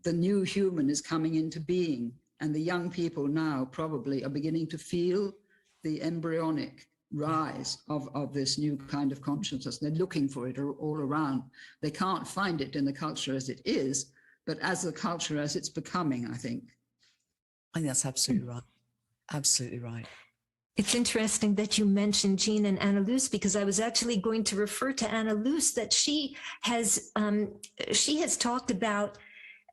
the new human is coming into being, and the young people now probably are beginning to feel the embryonic rise of this new kind of consciousness. They're looking for it all around. They can't find it in the culture as it is, but as the culture as it's becoming, I think. I think that's absolutely right. Absolutely right. It's interesting that you mentioned Jean and Anna-Louise, because I was actually going to refer to Anna-Louise, that she has talked about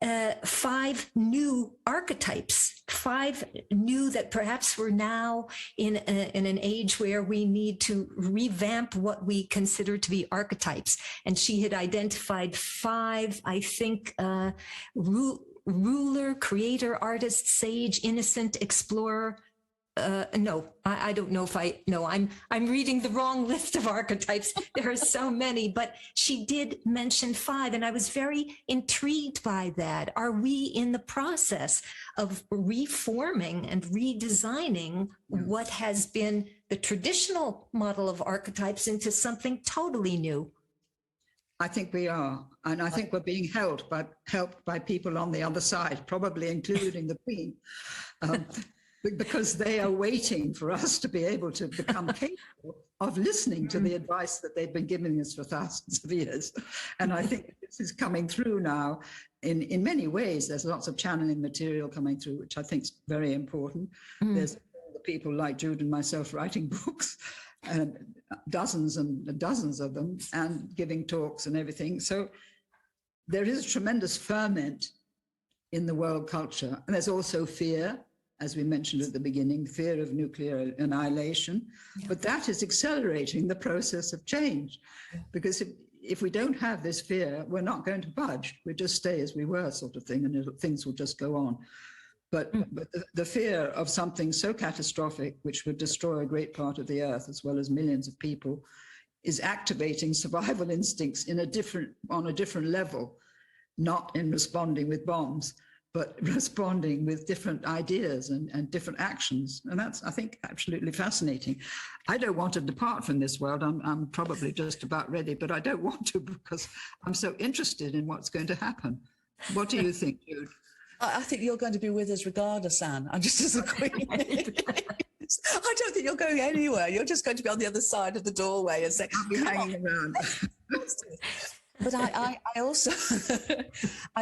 5 new archetypes, 5 new that perhaps we're now in an age where we need to revamp what we consider to be archetypes. And she had identified 5, I think, ruler, creator, artist, sage, innocent, explorer. No, I don't know if I'm reading the wrong list of archetypes. There are so many, but she did mention 5, and I was very intrigued by that. Are we in the process of reforming and redesigning what has been the traditional model of archetypes into something totally new? I think we are, and I think we're being helped by people on the other side, probably including the Queen. Because they are waiting for us to be able to become capable of listening to the advice that they've been giving us for thousands of years. And I think this is coming through now in many ways. There's lots of channeling material coming through, which I think is very important. There's people like Jude and myself writing books, and dozens and dozens of them, and giving talks and everything. So there is a tremendous ferment in the world culture. And there's also fear, as we mentioned at the beginning, fear of nuclear annihilation. Yeah. But that is accelerating the process of change, because if we don't have this fear, we're not going to budge. We just stay as we were, sort of thing, and things will just go on. But the fear of something so catastrophic, which would destroy a great part of the earth, as well as millions of people, is activating survival instincts on a different level, not in responding with bombs, but responding with different ideas and different actions. And that's, I think, absolutely fascinating. I don't want to depart from this world. I'm probably just about ready, but I don't want to, because I'm so interested in what's going to happen. What do you think, Jude? I think you're going to be with us regardless, Anne. I'm just as a queen. I don't think you're going anywhere. You're just going to be on the other side of the doorway and say, I'll be hanging around. But I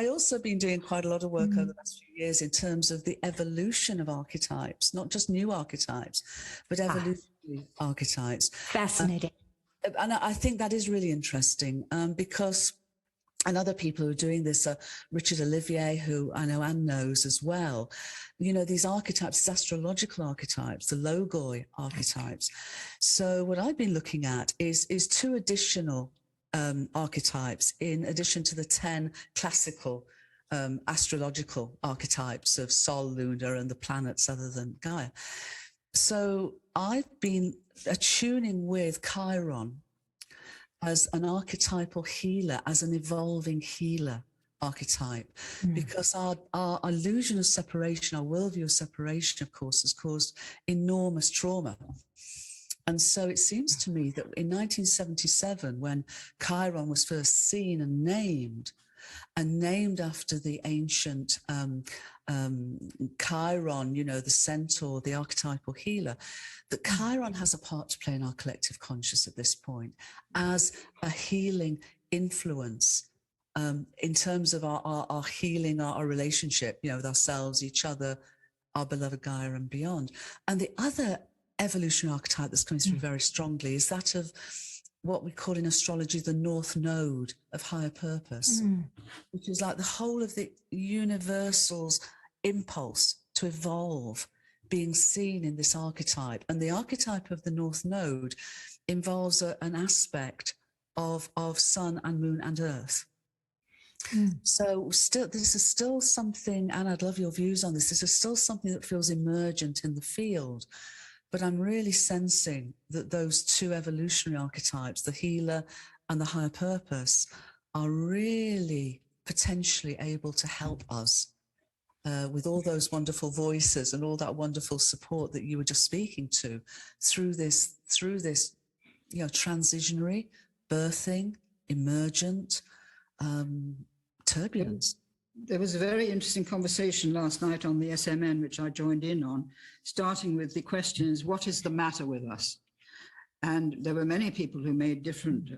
also been doing quite a lot of work over the last few years in terms of the evolution of archetypes, not just new archetypes, but evolutionary archetypes. Fascinating. And I think that is really interesting because, and other people who are doing this are Richard Olivier, who I know Anne knows as well. You know, these archetypes, these astrological archetypes, the Logoi archetypes. So what I've been looking at is 2 additional archetypes, in addition to the 10 classical astrological archetypes of Sol, Luna, and the planets other than Gaia. So I've been attuning with Chiron as an archetypal healer, as an evolving healer archetype, because our illusion of separation, our worldview of separation, of course, has caused enormous trauma. And so it seems to me that in 1977, when Chiron was first seen and named after the ancient Chiron, you know, the centaur, the archetypal healer, that Chiron has a part to play in our collective conscious at this point as a healing influence in terms of our healing, our relationship, you know, with ourselves, each other, our beloved Gaia and beyond. And the other evolutionary archetype that's coming through very strongly is that of what we call in astrology the North Node of higher purpose, which is like the whole of the universal's impulse to evolve being seen in this archetype. And the archetype of the North Node involves an aspect of sun and moon and earth. So this is still something, and I'd love your views on this is still something that feels emergent in the field. But I'm really sensing that those 2 evolutionary archetypes, the healer and the higher purpose, are really potentially able to help us with all those wonderful voices and all that wonderful support that you were just speaking to through this, transitionary, birthing, emergent, turbulence. There was a very interesting conversation last night on the SMN, which I joined in on, starting with the questions, what is the matter with us? And there were many people who made different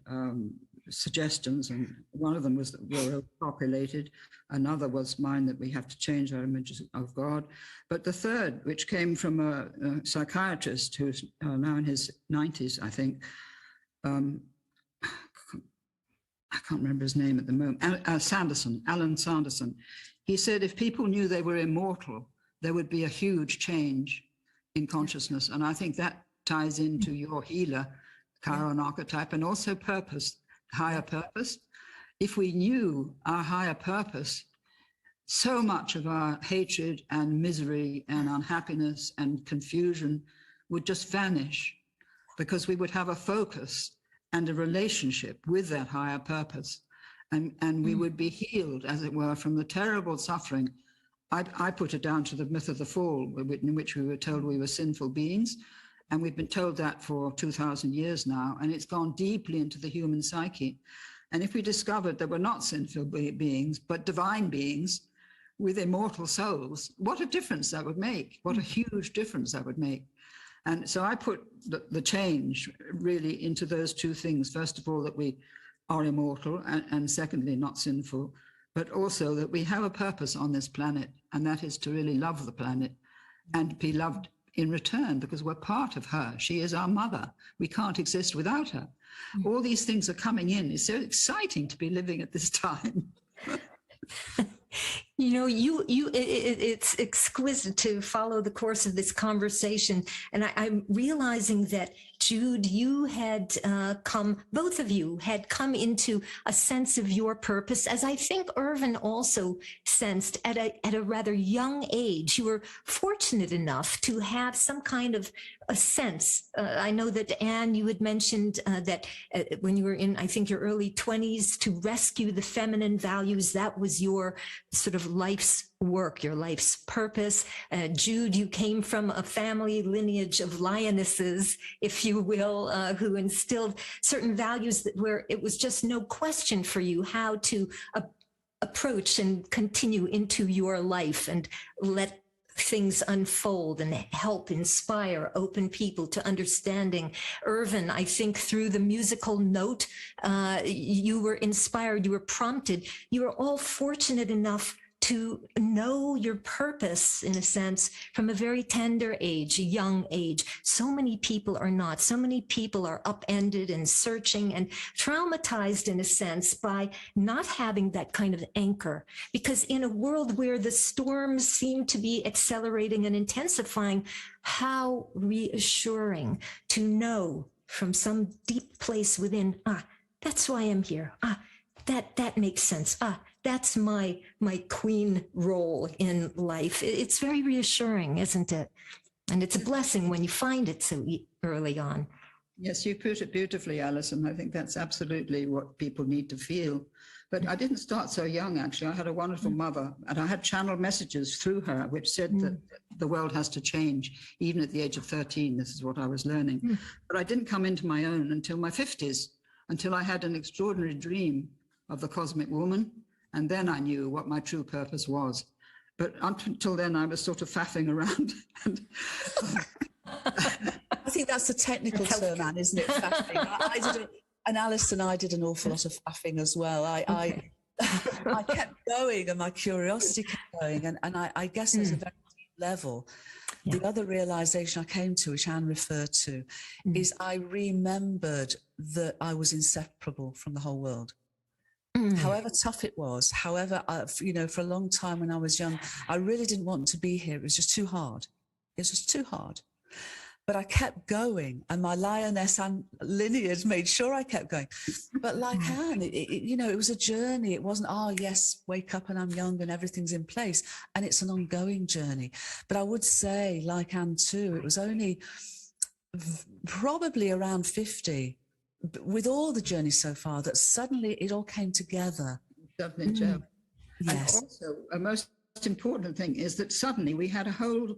suggestions, and one of them was that we're overpopulated. Another was mine, that we have to change our images of God. But the third, which came from a psychiatrist who's now in his 90s, I think, I can't remember his name at the moment, Alan Sanderson. He said if people knew they were immortal, there would be a huge change in consciousness. And I think that ties into your healer, Chiron archetype, and also purpose, higher purpose. If we knew our higher purpose, so much of our hatred and misery and unhappiness and confusion would just vanish, because we would have a focus and a relationship with that higher purpose. And we would be healed, as it were, from the terrible suffering. I put it down to the myth of the fall, in which we were told we were sinful beings. And we've been told that for 2,000 years now, and it's gone deeply into the human psyche. And if we discovered that we're not sinful beings, but divine beings with immortal souls, what a difference that would make. What a huge difference that would make. And so I put the change really into those two things. First of all, that we are immortal, and secondly, not sinful, but also that we have a purpose on this planet, and that is to really love the planet and be loved in return, because we're part of her. She is our mother. We can't exist without her. All these things are coming in. It's so exciting to be living at this time. You know, it's exquisite to follow the course of this conversation. And I'm realizing that, Jude, you had both of you had come into a sense of your purpose, as I think Irvin also sensed at a rather young age. You were fortunate enough to have some kind of a sense. I know that, Anne, you had mentioned that when you were in, I think, your early 20s, to rescue the feminine values, that was your sort of life's work, your life's purpose. Jude, you came from a family lineage of lionesses, if you will, who instilled certain values where it was just no question for you how to approach and continue into your life and let things unfold and help inspire, open people to understanding. Irvin, I think through the musical note, you were inspired, you were prompted. You were all fortunate enough to know your purpose, in a sense, from a very tender age, a young age. So many people are not. So many people are upended and searching and traumatized, in a sense, by not having that kind of anchor. Because in a world where the storms seem to be accelerating and intensifying, how reassuring to know from some deep place within, that's why I'm here. That makes sense. That's my queen role in life. It's very reassuring, isn't it? And it's a blessing when you find it so early on. Yes, you put it beautifully, Alison. I think that's absolutely what people need to feel. But I didn't start so young, actually. I had a wonderful mother, and I had channeled messages through her which said that the world has to change. Even at the age of 13, this is what I was learning. But I didn't come into my own until my 50s, until I had an extraordinary dream of the cosmic woman. And then I knew what my true purpose was. But until then, I was sort of faffing around. And I think that's a technical term, Anne, isn't it? Faffing. And Alice and I did an awful lot of faffing as well. I kept going, and my curiosity kept going. And I guess there's a very deep level. Yeah. The other realization I came to, which Anne referred to, is I remembered that I was inseparable from the whole world. However tough it was, however, for a long time when I was young, I really didn't want to be here. It was just too hard. It was just too hard. But I kept going, and my lioness and lineage made sure I kept going. But like Anne, it was a journey. It wasn't, yes, wake up and I'm young and everything's in place. And it's an ongoing journey. But I would say, like Anne too, it was only probably around 50, with all the journey so far, that suddenly it all came together. Yes. And also, most important thing is that suddenly we had a whole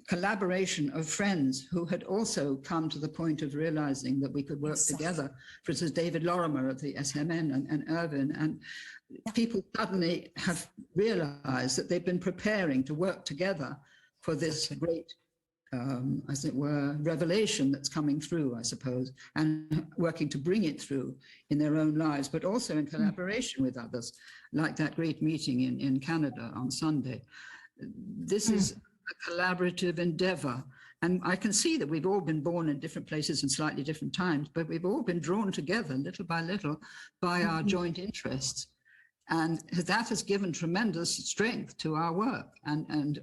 collaboration of friends who had also come to the point of realizing that we could work together. For instance, David Lorimer of the SMN and Irvin, and people suddenly have realized that they've been preparing to work together for this great, as it were, revelation that's coming through, I suppose, and working to bring it through in their own lives, but also in collaboration with others, like that great meeting in Canada on Sunday. This is a collaborative endeavor. And I can see that we've all been born in different places and slightly different times, but we've all been drawn together little by little by our joint interests. And that has given tremendous strength to our work and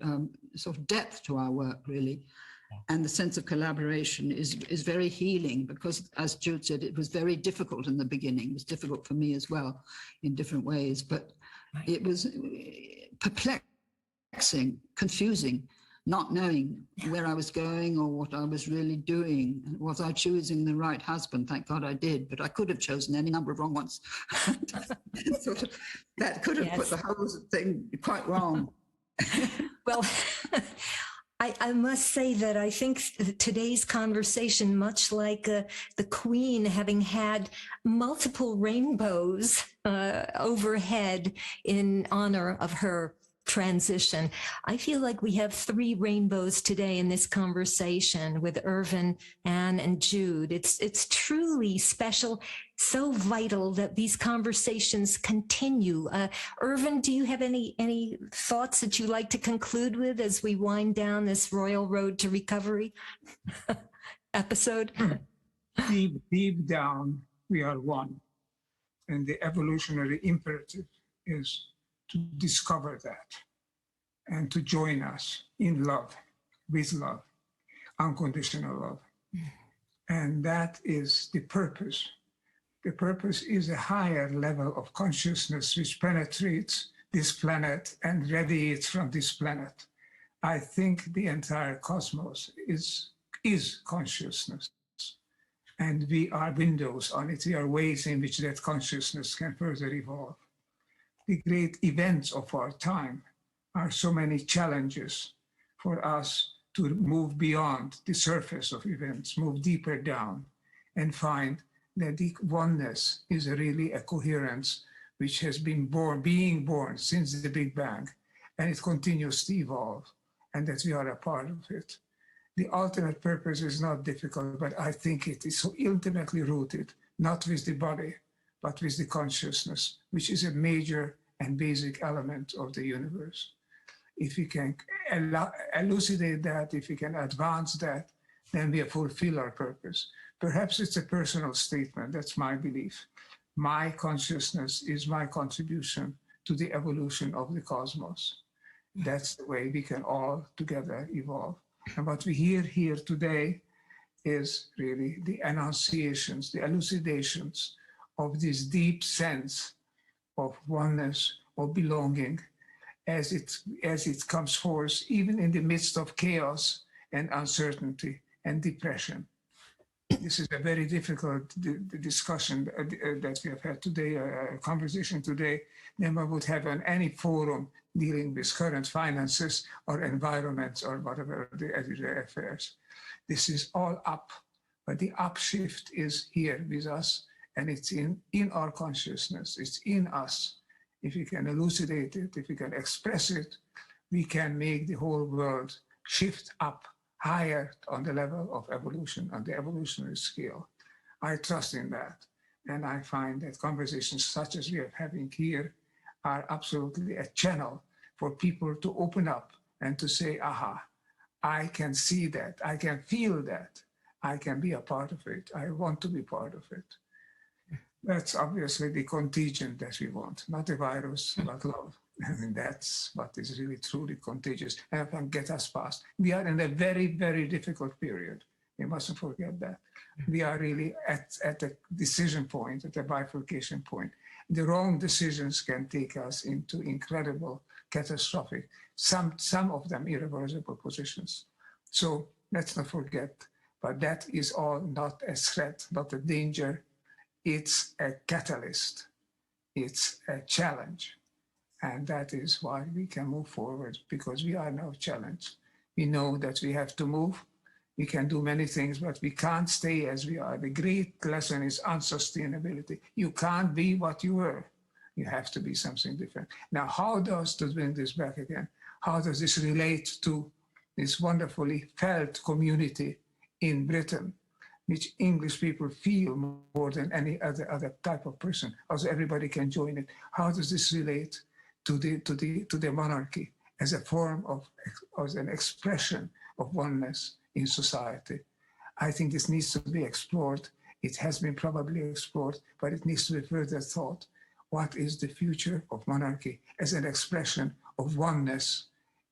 sort of depth to our work, really. And the sense of collaboration is very healing because, as Jude said, it was very difficult in the beginning. It was difficult for me as well in different ways, but it was perplexing, confusing, not knowing where I was going or what I was really doing. Was I choosing the right husband? Thank God I did, but I could have chosen any number of wrong ones. Sort of, that could have put the whole thing quite wrong. Well, I must say that I think today's conversation, much like the Queen having had multiple rainbows overhead in honor of her transition, I feel like we have 3 rainbows today in this conversation with Irvin, Anne, and Jude. It's truly special, so vital that these conversations continue. Irvin, do you have any thoughts that you'd like to conclude with as we wind down this Royal Road to Recovery episode? Deep down, we are one. And the evolutionary imperative is to discover that and to join us in love, with love, unconditional love. And that is the purpose. The purpose is a higher level of consciousness which penetrates this planet and radiates from this planet. I think the entire cosmos is consciousness. And we are windows on it. We are ways in which that consciousness can further evolve. The great events of our time are so many challenges for us to move beyond the surface of events, move deeper down, and find that the oneness is really a coherence which has been being born since the Big Bang, and it continues to evolve, and that we are a part of it. The ultimate purpose is not difficult, but I think it is so intimately rooted, not with the body, but with the consciousness, which is a major and basic element of the universe. If we can elucidate that, if we can advance that, then we fulfill our purpose. Perhaps it's a personal statement, that's my belief. My consciousness is my contribution to the evolution of the cosmos. That's the way we can all together evolve. And what we hear here today is really the enunciations, the elucidations of this deep sense of oneness, of belonging, as it comes forth, even in the midst of chaos and uncertainty and depression. This is a very difficult discussion that we have had today, a conversation today, than one would have on any forum dealing with current finances or environments or whatever the everyday affairs. This is all up, but the upshift is here with us, and it's in our consciousness, it's in us. If we can elucidate it, if we can express it, we can make the whole world shift up higher on the level of evolution, on the evolutionary scale. I trust in that. And I find that conversations such as we are having here are absolutely a channel for people to open up and to say, aha, I can see that, I can feel that, I can be a part of it, I want to be part of it. That's obviously the contagion that we want, not a virus, but love. I mean, that's what is really truly contagious and can get us past. We are in a very, very difficult period. We mustn't forget that. We are really at a decision point, at a bifurcation point. The wrong decisions can take us into incredible, catastrophic, some of them irreversible positions. So let's not forget, but that is all not a threat, not a danger. It's a catalyst. It's a challenge. And that is why we can move forward, because we are now challenged. We know that we have to move. We can do many things, but we can't stay as we are. The great lesson is unsustainability. You can't be what you were. You have to be something different. Now, how does, to bring this back again, how does this relate to this wonderfully felt community in Britain, which English people feel more than any other type of person? Also, everybody can join it. How does this relate to the monarchy as a form of, as an expression of oneness in society? I think this needs to be explored. It has been probably explored, but it needs to be further thought. What is the future of monarchy as an expression of oneness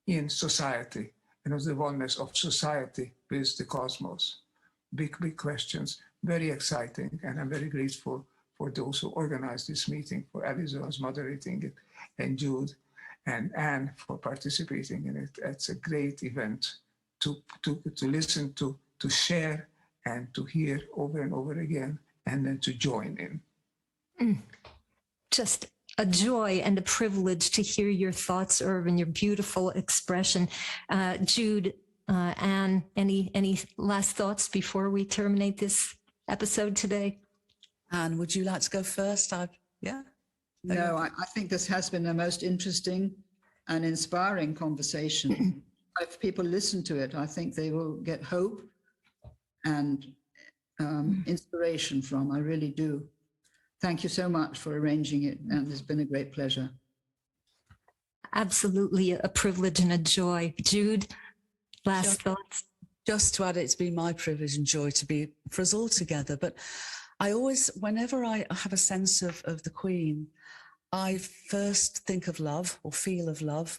in society, and as the oneness of society with the cosmos? Big questions, very exciting, and I'm very grateful for those who organized this meeting, for Alizo's moderating it, and Jude and Anne for participating in it. It's a great event to listen to share, and to hear over and over again, and then to join in. Just a joy and a privilege to hear your thoughts, Irvin, your beautiful expression. Jude, Anne, any last thoughts before we terminate this episode today? Anne, would you like to go first? Yeah. No, I think this has been the most interesting and inspiring conversation. If people listen to it, I think they will get hope and inspiration from. I really do. Thank you so much for arranging it, and it's been a great pleasure. Absolutely a privilege and a joy. Jude, last thoughts? Just to add, it's been my privilege and joy to be for us all together. But I always, whenever I have a sense of the Queen, I first think of love or feel of love.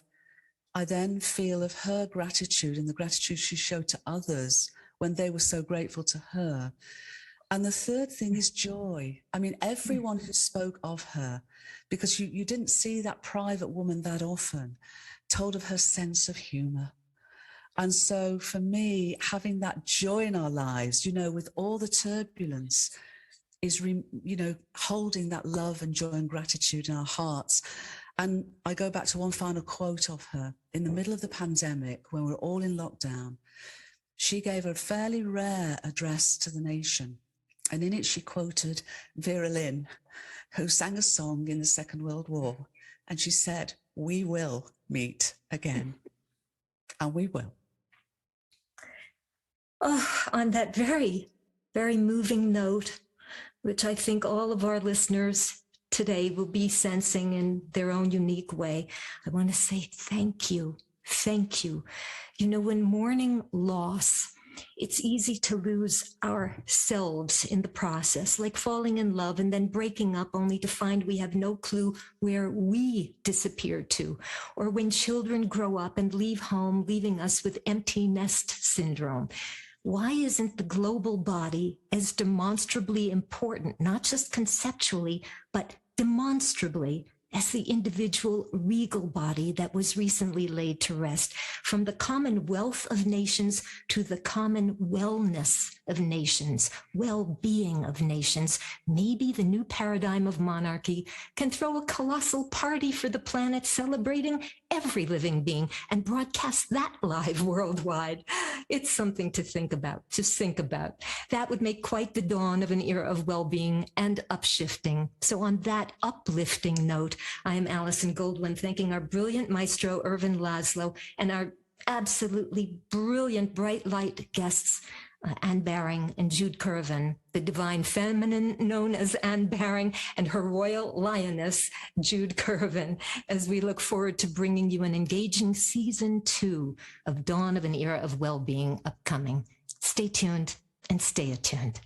I then feel of her gratitude and the gratitude she showed to others when they were so grateful to her. And the third thing is joy. I mean, everyone who spoke of her, because you didn't see that private woman that often, told of her sense of humor. And so for me, having that joy in our lives, you know, with all the turbulence, is, holding that love and joy and gratitude in our hearts. And I go back to one final quote of her. In the middle of the pandemic, when we're all in lockdown, she gave a fairly rare address to the nation. And in it, she quoted Vera Lynn, who sang a song in the Second World War. And she said, "We will meet again." And we will. Oh, on that very, very moving note, which I think all of our listeners today will be sensing in their own unique way, I want to say thank you. Thank you. You know, when mourning loss, it's easy to lose ourselves in the process, like falling in love and then breaking up only to find we have no clue where we disappeared to, or when children grow up and leave home, leaving us with empty nest syndrome. Why isn't the global body as demonstrably important, not just conceptually, but demonstrably, as the individual regal body that was recently laid to rest, from the common wealth of nations to the common wellness of nations, well-being of nations? Maybe the new paradigm of monarchy can throw a colossal party for the planet, celebrating every living being and broadcast that live worldwide. It's something to think about, That would make quite the dawn of an era of well-being and upshifting. So on that uplifting note, I am Alison Goldwyn, thanking our brilliant maestro, Irvin Laszlo, and our absolutely brilliant bright light guests, Anne Baring and Jude Currivan, the divine feminine known as Anne Baring, and her royal lioness, Jude Currivan, as we look forward to bringing you an engaging season 2 of Dawn of an Era of Wellbeing upcoming. Stay tuned and stay attuned.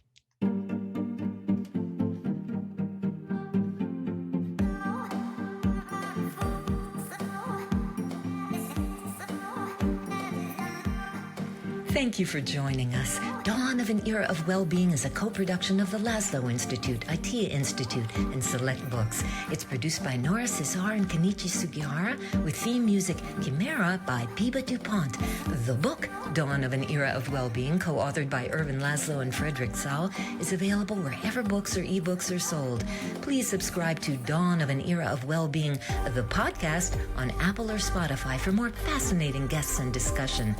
Thank you for joining us. Dawn of an Era of Wellbeing is a co-production of the Laszlo Institute, ITEA Institute, and Select Books. It's produced by Nora Cesar and Kenichi Sugihara, with theme music Chimera by Biba DuPont. The book, Dawn of an Era of Wellbeing, co-authored by Irvin Laszlo and Frederick Saul, is available wherever books or ebooks are sold. Please subscribe to Dawn of an Era of Wellbeing, the podcast, on Apple or Spotify for more fascinating guests and discussion.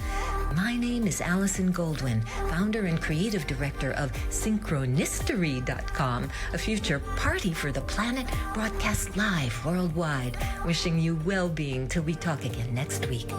My name is Allison Goldwyn, founder and creative director of Synchronistery.com, a future party for the planet broadcast live worldwide. Wishing you well-being till we talk again next week.